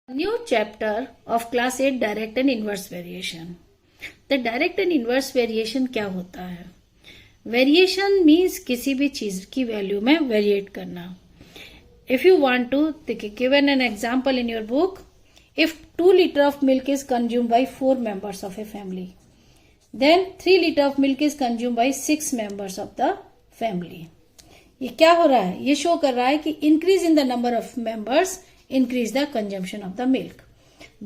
New chapter of class 8 direct and inverse variation. The direct and inverse variation क्या होता है? Variation means किसी भी चीज की वैल्यू में वेरिएट करना. If you want to, देखिए given an example in your book, if 2 liter of milk is consumed by 4 members of a family, then 3 liter of milk is consumed by 6 members of the family. ये क्या हो रहा है? ये show कर रहा है कि increase in the number of members increase the consumption of the milk.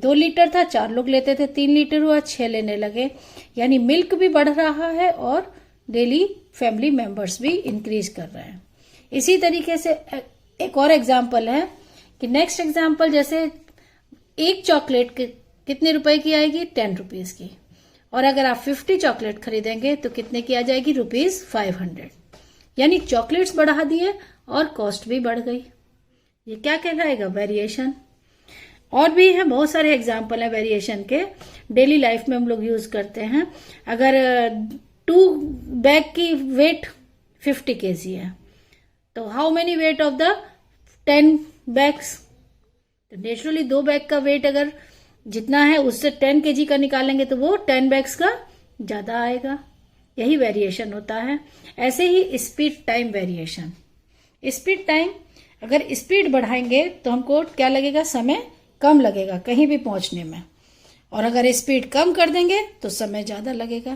2 litre था, 4 लोग लेते थे, 3 लीटर हुआ, 6 लेने लगे, यानी मिल्क भी बढ़ रहा है और डेली फैमिली मेंबर्स भी इंक्रीज कर रहे हैं. इसी तरीके से एक और एग्जाम्पल है कि नेक्स्ट एग्जाम्पल, जैसे एक चॉकलेट कितने रुपए की आएगी? 10 रुपीज की. और अगर आप 50 चॉकलेट खरीदेंगे तो कितने की आ जाएगी? ₹500. यानी चॉकलेट्स बढ़ा दिए और कॉस्ट भी बढ़ गई. ये क्या कहलाएगा? वेरिएशन. और भी है, बहुत सारे एग्जाम्पल है वेरिएशन के, डेली लाइफ में हम लोग यूज करते हैं. अगर 2 बैग की वेट 50 kg है तो how many weight of the 10 bags? तो नेचुरली 2 बैग का वेट अगर जितना है उससे 10 kg का निकालेंगे तो वो 10 बैग्स का ज्यादा आएगा. यही वेरिएशन होता है. ऐसे ही speed time variation. Speed time, अगर स्पीड बढ़ाएंगे तो हमको क्या लगेगा? समय कम लगेगा कहीं भी पहुंचने में. और अगर स्पीड कम कर देंगे तो समय ज्यादा लगेगा.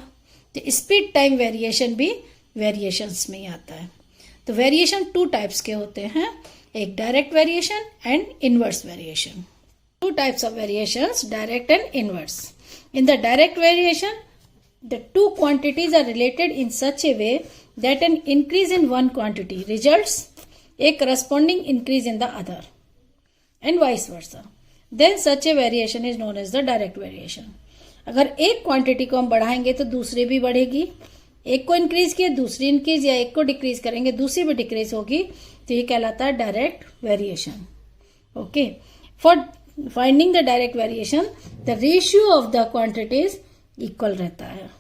तो स्पीड टाइम वेरिएशन भी वेरिएशंस में ही आता है. तो वेरिएशन 2 टाइप्स के होते हैं, एक direct variation and inverse variation. 2 types of variations, direct and inverse. In the direct variation the 2 quantities are related in such a way that an increase in one quantity results a corresponding increase in the other and vice versa. Then such a variation is known as the direct variation. अगर एक quantity को हम बढ़ाएंगे तो दूसरी भी बढ़ेगी. एक को इंक्रीज किया दूसरी इंक्रीज, या एक को डिक्रीज करेंगे दूसरी भी डिक्रीज होगी, तो ये कहलाता है direct variation. Okay. For finding the direct variation the ratio of the quantities equal रहता है.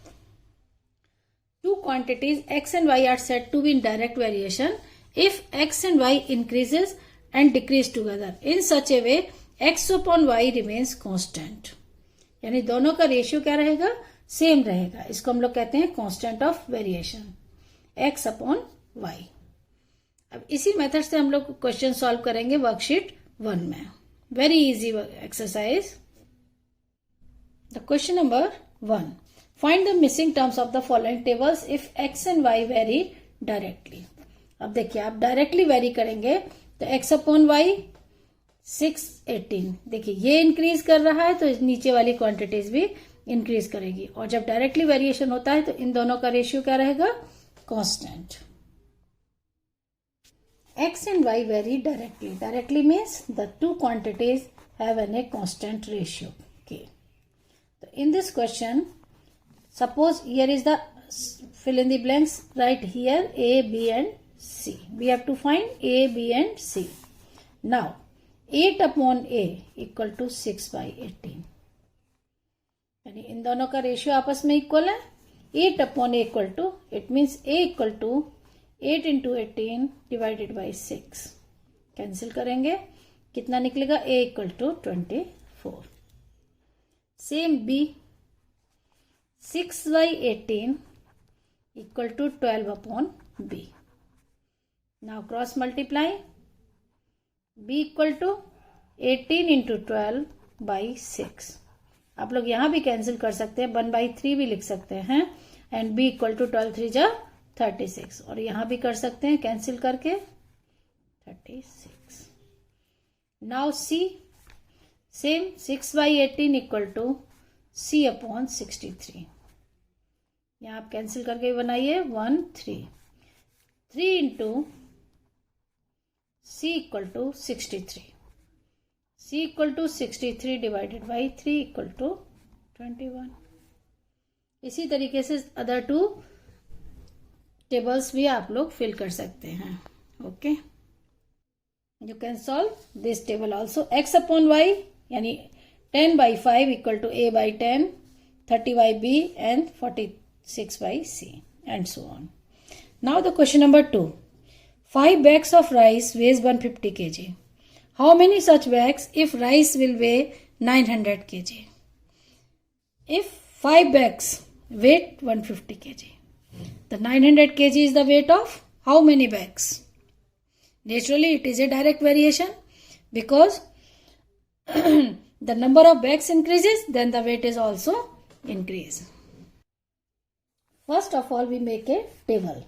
2 quantities x and y are said to be in direct variation if x and y increases and decrease together in such a way x upon y remains constant. यानी दोनों का ratio क्या रहेगा? Same रहेगा. इसको हम लोग कहते हैं constant of variation, x upon y. अब इसी मेथड से हम लोग क्वेश्चन सॉल्व करेंगे वर्कशीट 1 में. Very easy exercise. The question number 1. Find the missing terms of the following tables if x and y vary directly. अब देखिए, आप डायरेक्टली वेरी करेंगे तो x अपॉन y 618. देखिए ये इंक्रीज कर रहा है तो नीचे वाली क्वांटिटीज भी इंक्रीज करेगी. और जब डायरेक्टली वेरिएशन होता है तो इन दोनों का रेशियो क्या रहेगा? Constant. x and y vary directly. Directly means the 2 quantities have a constant ratio. Okay. So in this question, suppose here is the fill in the blanks, right here A, B and C. We have to find A, B and C. Now 8 upon A equal to 6/18. यानी इन दोनों का ratio आपस में equal है. 8 upon A equal to, it means A equal to 8 into 18 divided by 6. Cancel करेंगे, कितना निकलेगा? A equal to 24. Same B, 6/18 equal to 12 upon B. Now cross multiply. B equal to 18 into 12 by 6. आप लोग यहां भी cancel कर सकते हैं, 1/3 भी लिख सकते हैं. एंड B equal to 12 3 जा 36. और यहां भी कर सकते हैं कैंसिल करके 36. Now C, same 6/18 equal to C upon 63. यहाँ आप कैंसिल करके बनाइए 1 3. 3 into C equal to 63. C equal to 63 divided by 3 equal to 21. इसी तरीके से अदर 2 टेबल्स भी आप लोग फिल कर सकते हैं. Okay. You can solve this table also. x upon y यानी 10/5 equal to A by 10, 30/B and 46/C and so on. Now the question number 2. 5 bags of rice weighs 150 kg. How many such bags if rice will weigh 900 kg? If 5 bags weight 150 kg, the 900 kg is the weight of how many bags? Naturally, it is a direct variation because the number of bags increases, then the weight is also increase. First of all, we make a table.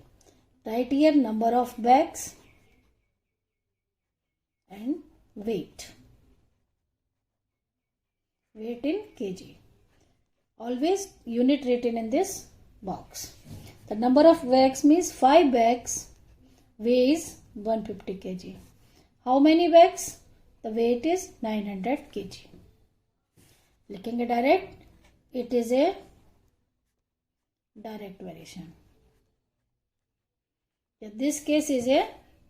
Write here number of bags and weight. Weight in kg. Always unit written in this box. The number of bags means 5 bags weighs 150 kg. How many bags? The weight is 900 kg. लिखेंगे direct. It is a direct variation. This case is a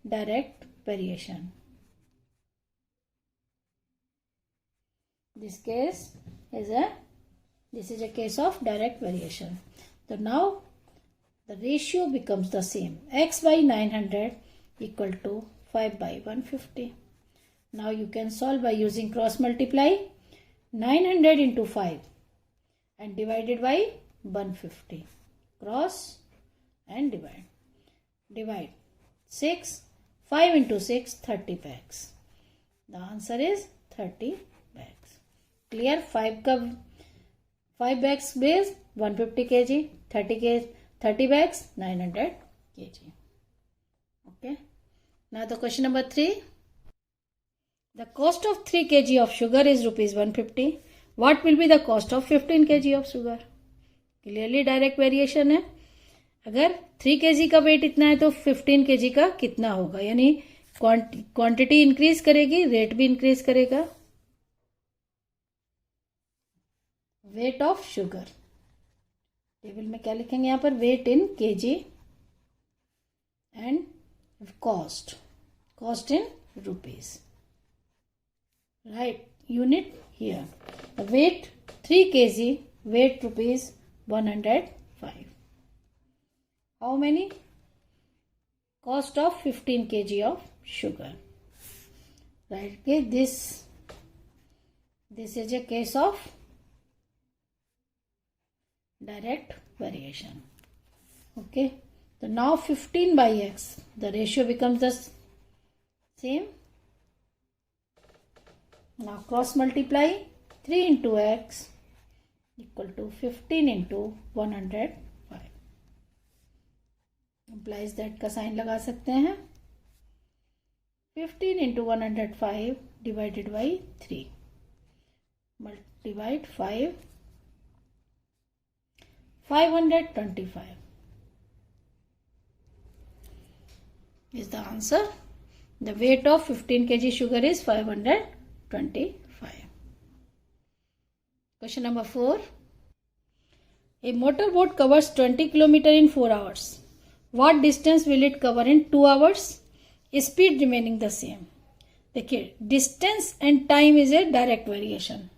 direct variation. This is a case of direct variation. So now the ratio becomes the same. X by 900 equal to 5 by 150. Now you can solve by using cross multiply. 900 into 5 and divided by 150. Cross and divide. Divide 6. 5 into 6, 30 bags. The answer is 30 bags. Clear? 5 bags base 150 kg, 30 bags 900 kg. Okay. Now the question number 3. The cost of 3 kg of sugar is rupees 150. What will be the cost of 15 kg of sugar? Clearly direct variation है. अगर 3 kg का wait इतना है तो 15 kg का कितना होगा, यानी क्वांटिटी इंक्रीज करेगी, रेट भी इंक्रीज करेगा. वेट ऑफ शुगर टेबल में क्या लिखेंगे यहाँ पर? Weight in KG and cost in rupees. Right, unit here. Weight 3 kg, weight rupees 105. How many? Cost of 15 kg of sugar. Right, okay, this is a case of direct variation. Okay, so now 15 by x, the ratio becomes the same. Now cross multiply. 3 into x equal to 15 into 105. Implies that का sign लगा सकते हैं. 15 into 105 divided by 3. Divide 5. 525 is the answer. The weight of 15 kg sugar is 525. Question number 4. A motorboat covers 20 km in 4 hours. What distance will it cover in 2 hours? Speed remaining the same. देखिए, distance and time is a direct variation.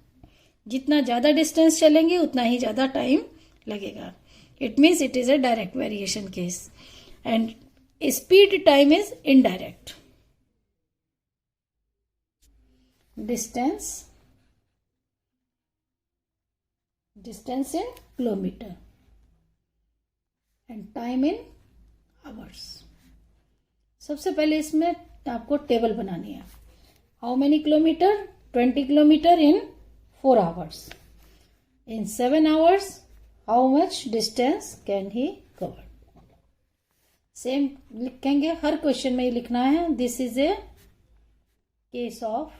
जितना ज़्यादा distance चलेंगे उतना ही ज़्यादा time लगेगा. It means it is a direct variation case. And speed time is indirect. Distance in kilometer and time in hours. सबसे पहले इसमें आपको टेबल बनानी है. How many kilometre? 20 kilometre in 4 hours. In 7 hours, how much distance can he cover? Same लिखेंगे, हर question में ही लिखना है. This is a case of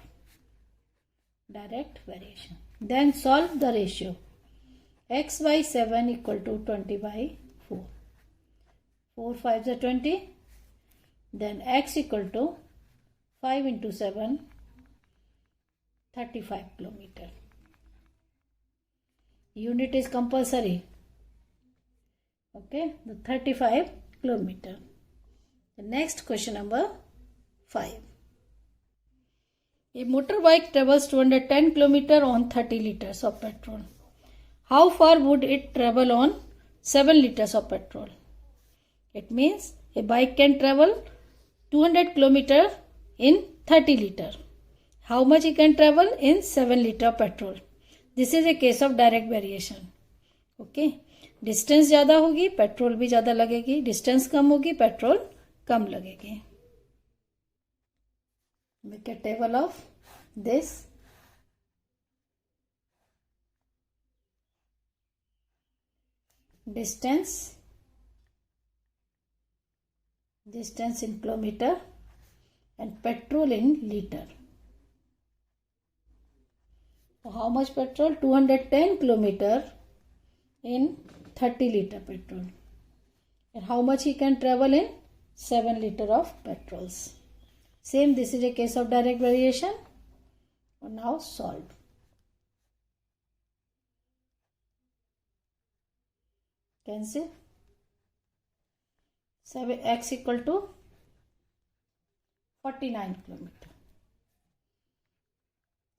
direct variation. Then solve the ratio. x by 7 equal to 20 by 4. 4 5s are 20. Then x equal to 5 into 7, 35 kilometer. Unit is compulsory. Okay, the 35 kilometer. The next question number 5. A motorbike travels 210 kilometer on 30 liters of petrol. How far would it travel on 7 liters of petrol? It means a bike can travel 200 kilometer in 30 liter. How much he can travel in 7 liter petrol. This is a case of direct variation. Okay. Distance ज़्यादा होगी, petrol भी ज़्यादा लगेगी. Distance कम होगी, petrol कम लगेगी. Make a table of this. Distance in kilometer and petrol in liter. So how much petrol? 210 kilometer in 30 liter petrol. And how much he can travel in 7 liter of petrols. Same, this is a case of direct variation. Now solve. Cancel. 7x equal to 49 kilometer.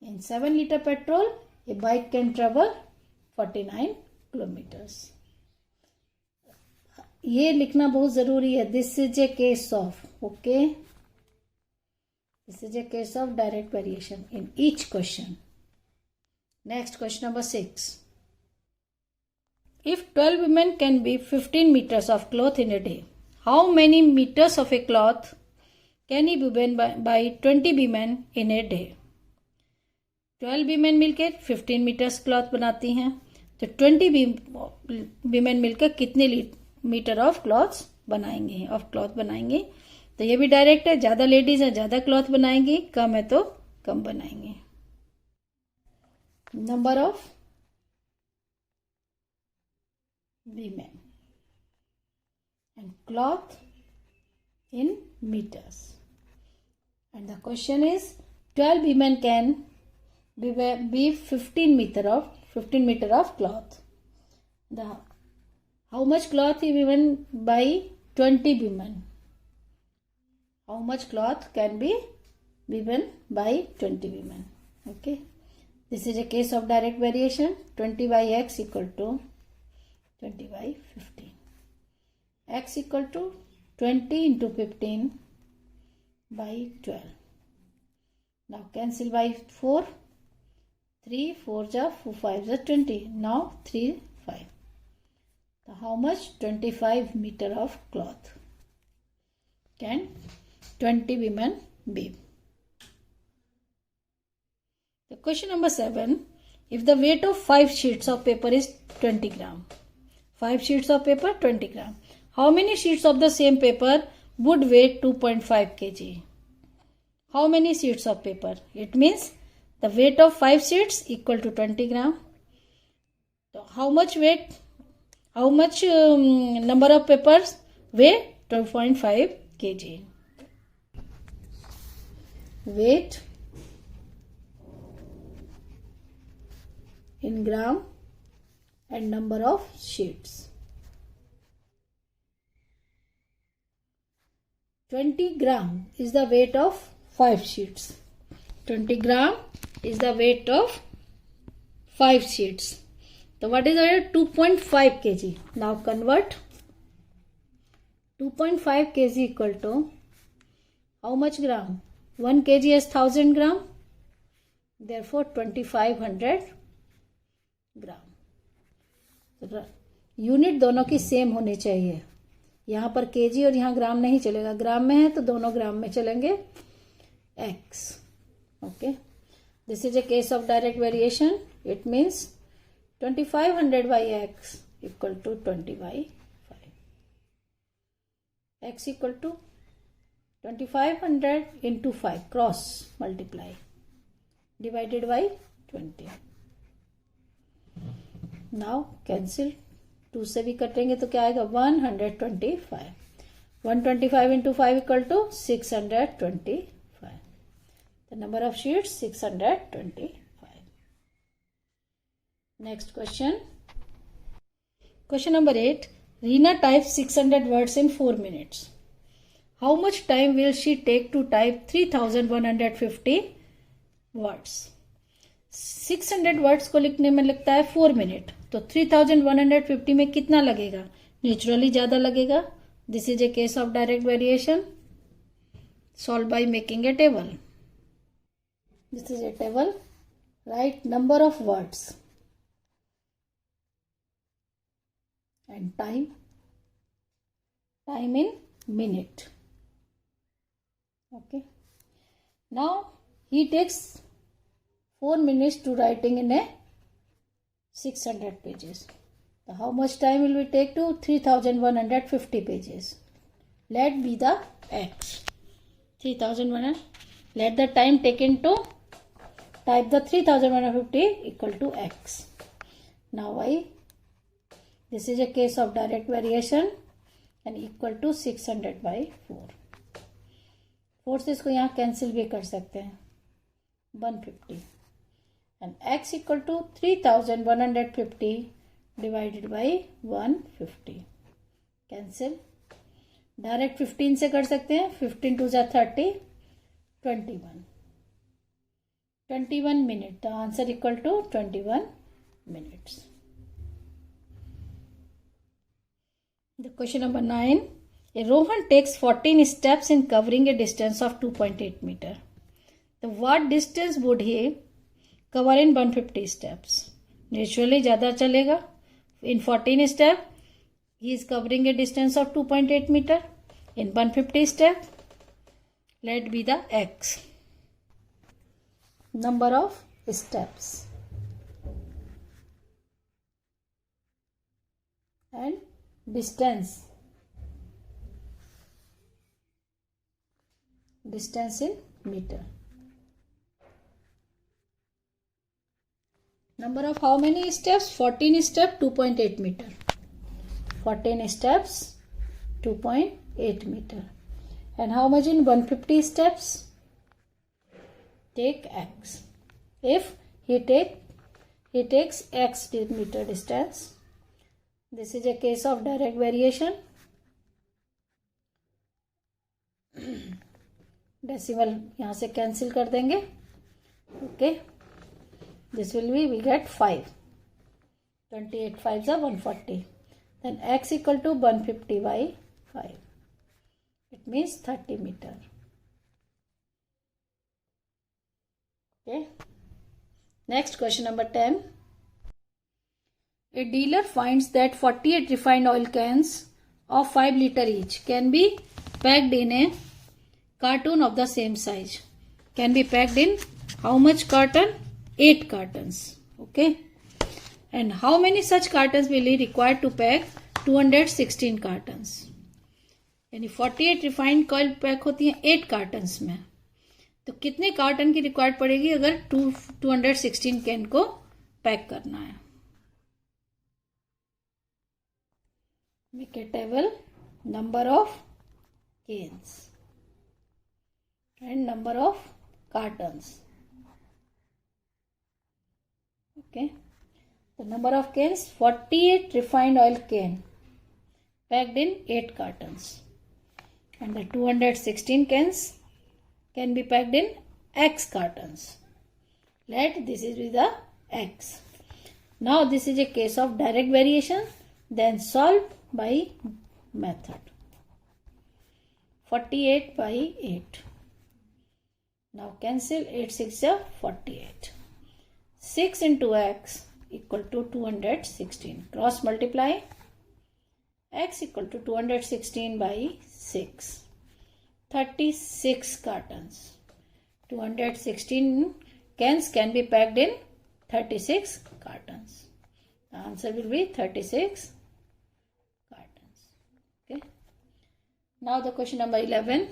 In 7 liter petrol, a bike can travel 49 kilometers. ये लिखना बहुत जरूरी है. This is a case of, okay? This is a case of direct variation in each question. Next, question number 6. If 12 women can weave 15 meters of cloth in a day, how many meters of a cloth can be woven by 20 women in a day? 12 women मिलकर 15 metres cloth बनाती हैं, तो 20 women मिलकर कितने metre of cloth बनाएंगे. तो ये भी डायरेक्ट है. ज़्यादा लेडीज है, ज़्यादा क्लॉथ बनाएंगी, कम है तो कम बनाएंगे. Number of women and cloth in meters. And the question is 12 women can weave 15 meter of cloth. How much cloth is woven by 20 women? How much cloth can be woven by 20 women? Okay. This is a case of direct variation. 20 by x equal to 20 by 15. X equal to 20 into 15 by 12. Now cancel by 4. 3 4 ja 4 5 ja 20. Now 3 5. So how much? 25 meter of cloth can 20 women weave. The question number 7. If the weight of 5 sheets of paper is 20 gram. 5 sheets of paper 20 gram. How many sheets of the same paper would weigh 2.5 kg? How many sheets of paper? It means the weight of 5 sheets equal to 20 gram. So how much weight? How much number of papers weigh 2.5 kg? Weight in gram and number of sheets. 20 gram is the weight of 5 sheets. 20 gram is the weight of 5 sheets. So what is it? 2.5 kg. Now convert 2.5 kg equal to how much gram? 1 kg is 1000 gram. Therefore 2500 gram. Unit दोनों की same होनी चाहिए. यहाँ पर KG और यहाँ ग्राम नहीं चलेगा. ग्राम में है तो दोनों ग्राम में चलेंगे. X. Okay. This is a case of direct variation. It means 2500 by x equal to 20 by 5. X equal to 2500 into 5 cross multiply divided by 20. Now cancel. 2 से भी कटेंगे तो क्या आएगा? 125. 125 into 5 equal to 625. The number of sheets 625. Next question. Question number 8. Reena types 600 words in 4 minutes. How much time will she take to type 3150 words? 600 words को लिखने में लगता है 4 मिनट. तो 3150 में कितना लगेगा? नेचुरली ज्यादा लगेगा. This is a case of direct variation. Solve by making a table. This is a table. Write number of words and time in minute. Okay. Now he takes 4 minutes to writing in a 600 pages. So how much time will we take to 3150 pages? Let be the x. 3100. Let the time taken to type the 3150 equal to x. Now y. This is a case of direct variation and equal to 600 by 4. 4 से इसको यहाँ cancel भी कर सकते हैं. 150 and x equal to 3150 divided by 150. Cancel. Direct 15 से कर सकते हैं. 15 2 जा 30. 21 minute. The answer equal to 21 minutes. The question number 9. A Rohan takes 14 steps in covering a distance of 2.8 meter. So what distance would he cover in 150 steps? Naturally ज़्यादा चलेगा. In 14 steps, he is covering a distance of 2.8 meter. In 150 steps, let be the x. Number of steps and distance in meter. Number of how many steps? 14 steps, 2.8 meter. 14 steps, 2.8 meter. And how much in 150 steps? Take x. If he takes x meter distance. This is a case of direct variation. Decimal यहाँ से cancel कर देंगे. Okay. This will be, we get 5. 28 5s are 140. Then x equal to 150 by 5. It means 30 meter. Okay. Next question number 10. A dealer finds that 48 refined oil cans of 5 liter each can be packed in a carton of the same size. Can be packed in how much carton? 8 cartons. Okay. And how many such cartons will he require to pack 216 cartons? यानी 48 refined oil pack होती है 8 cottons में. तो कितने carton की required पड़ेगी अगर 216 can को पैक करना है? Make a table. Number of cans and number of cartons. Okay. The number of cans, 48 refined oil can packed in 8 cartons. And the 216 cans can be packed in X cartons. Let this is with the X. Now this is a case of direct variation. Then solve by method. 48 by 8. Now cancel 8 6 are 48. 6 into X equal to 216. Cross multiply. X equal to 216 by 6. 36 cartons. 216 cans can be packed in 36 cartons. The answer will be 36 cartons. Okay. Now the question number 11.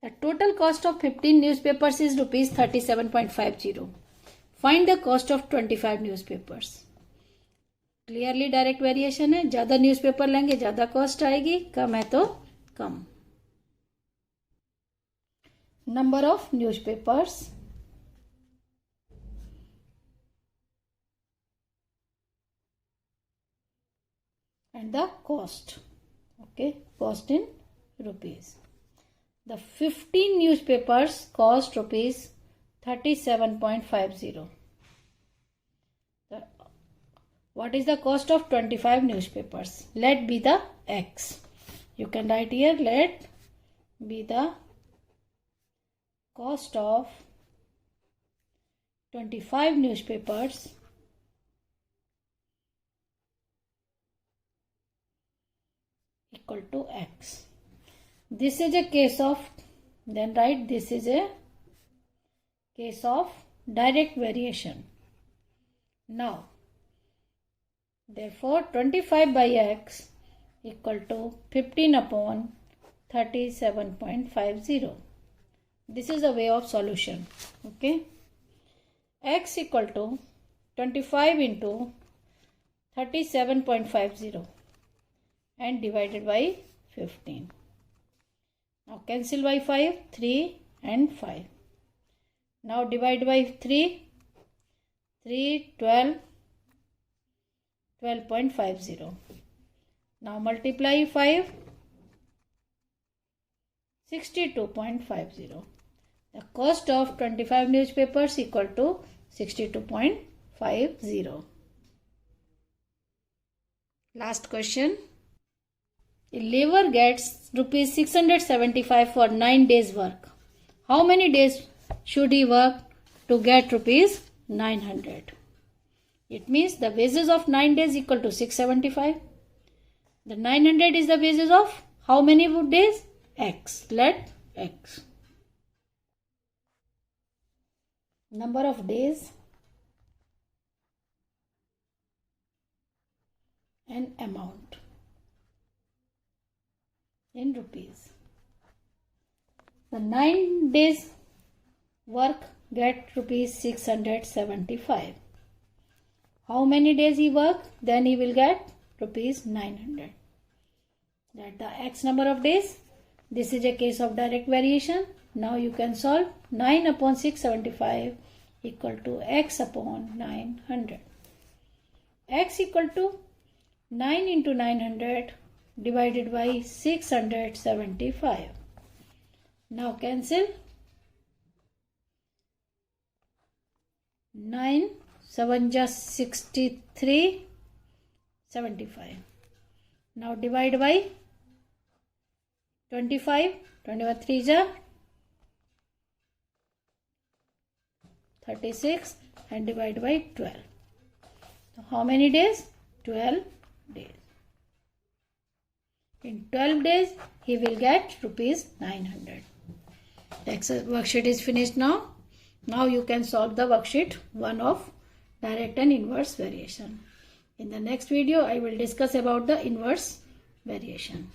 The total cost of 15 newspapers is rupees 37.50. Find the cost of 25 newspapers. Clearly direct variation है. ज्यादा newspaper लेंगे ज्यादा cost आएगी, कम है तो कम. Number of newspapers and the cost. Okay, cost in rupees. The 15 newspapers cost rupees 37.50. What is the cost of 25 newspapers? Let be the X. You can write here, let be the cost of 25 newspapers equal to X. This is a case of, then write this is a case of direct variation. Now, therefore 25 by X equal to 15 upon 37.50. This is a way of solution. Okay. X equal to 25 into 37.50 and divided by 15. Now cancel by 5, 3 and 5. Now divide by 3, 12, 12.50. Now multiply 5, 62.50. The cost of 25 newspapers equal to 62.50. Last question. A laborer gets rupees 675 for 9 days work. How many days should he work to get rupees 900? It means the wages of 9 days equal to 675. The 900 is the wages of how many days? X. Let X. Number of days and amount in rupees. The 9 days work get rupees 675. How many days he work? Then he will get rupees 900. That the X number of days. This is a case of direct variation. Now you can solve 9 upon 675 equal to X upon 900. X equal to 9 into 900 divided by 675. Now cancel. 9, 7 just 63, 75. Now divide by 25, 25 3 ja 36 and divide by 12. So how many days? 12 days. In 12 days, he will get rupees 900. The worksheet is finished now. Now you can solve the worksheet 1 of direct and inverse variation. In the next video, I will discuss about the inverse variation.